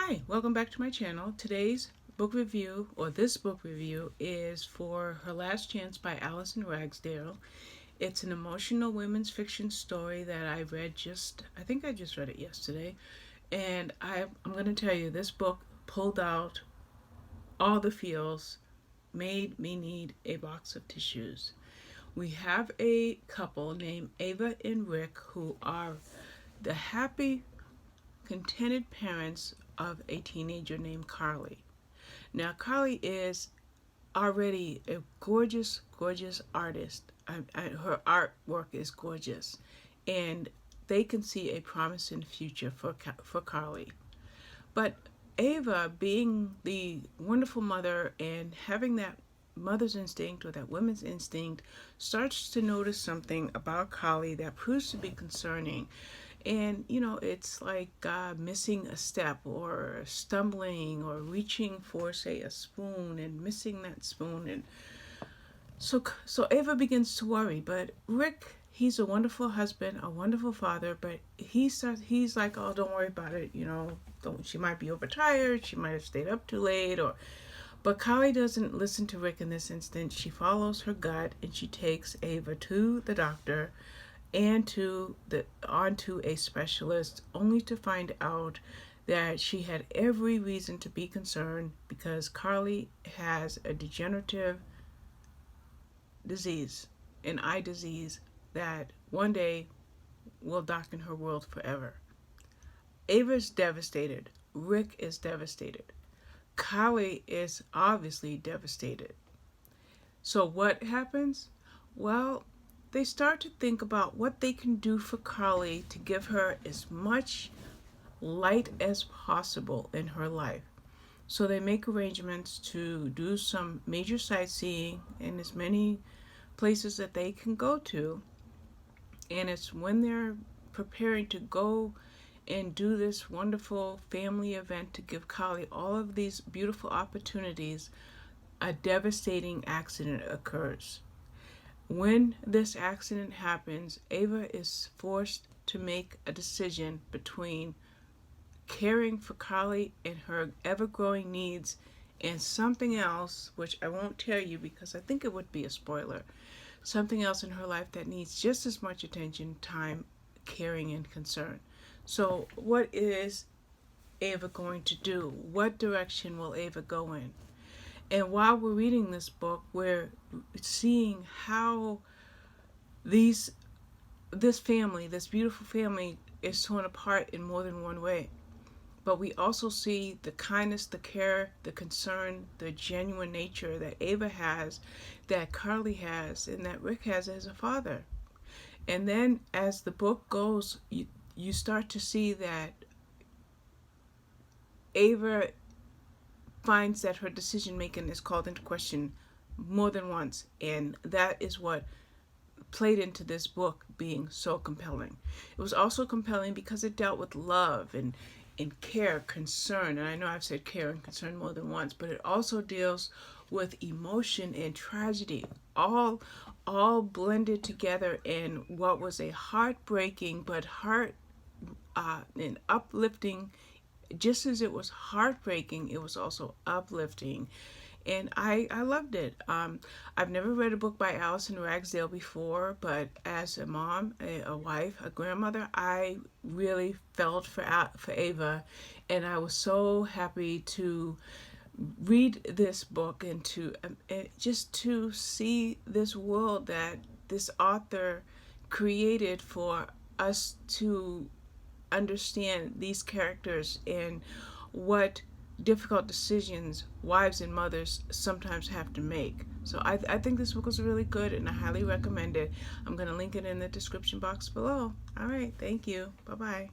Hi, welcome back to my channel. Today's book review, or this book review, is for Her Last Chance by Allison Ragsdale. It's an emotional women's fiction story that I read I think I just read it yesterday. And I'm going to tell you, this book pulled out all the feels, made me need a box of tissues. We have a couple named Ava and Rick who are the happy, contented parents of a teenager named Carly. Now, Carly is already a gorgeous, gorgeous artist. Her artwork is gorgeous, and they can see a promising future for Carly. But Ava, being the wonderful mother and having that mother's instinct or that women's instinct, starts to notice something about Carly that proves to be concerning. And it's like missing a step or stumbling or reaching for, say, a spoon and missing that spoon. And so Ava begins to worry. But Rick, he's a wonderful husband, a wonderful father, but he's like, oh, don't worry about it. She might be overtired, she might have stayed up too late, but Carly doesn't listen to Rick in this instance. She follows her gut and she takes Ava to the doctor and onto a specialist, only to find out that she had every reason to be concerned because Carly has a degenerative disease, an eye disease that one day will darken her world forever. Ava's devastated. Rick is devastated. Carly is obviously devastated. So what happens? Well, they start to think about what they can do for Carly to give her as much light as possible in her life. So they make arrangements to do some major sightseeing in as many places that they can go to. And it's when they're preparing to go and do this wonderful family event to give Carly all of these beautiful opportunities, a devastating accident occurs. When this accident happens, Ava is forced to make a decision between caring for Carly and her ever-growing needs and something else, which I won't tell you because I think it would be a spoiler, something else in her life that needs just as much attention, time, caring, and concern. So what is Ava going to do? What direction will Ava go in? And while we're reading this book, we're seeing how this family, this beautiful family, is torn apart in more than one way. But we also see the kindness, the care, the concern, the genuine nature that Ava has, that Carly has, and that Rick has as a father. And then as the book goes, you start to see that Ava finds that her decision making is called into question more than once, and that is what played into this book being so compelling. It was also compelling because it dealt with love and care, concern, and I know I've said care and concern more than once, but it also deals with emotion and tragedy, all blended together in what was a heartbreaking but and uplifting. Just as it was heartbreaking, it was also uplifting. And I loved it. I've never read a book by Allison Ragsdale before, but as a mom, a wife, a grandmother, I really felt for Ava. And I was so happy to read this book and just to see this world that this author created for us to understand these characters and what difficult decisions wives and mothers sometimes have to make. So I think this book is really good and I highly recommend it. I'm going to link it in the description box below. All right, thank you. Bye-bye.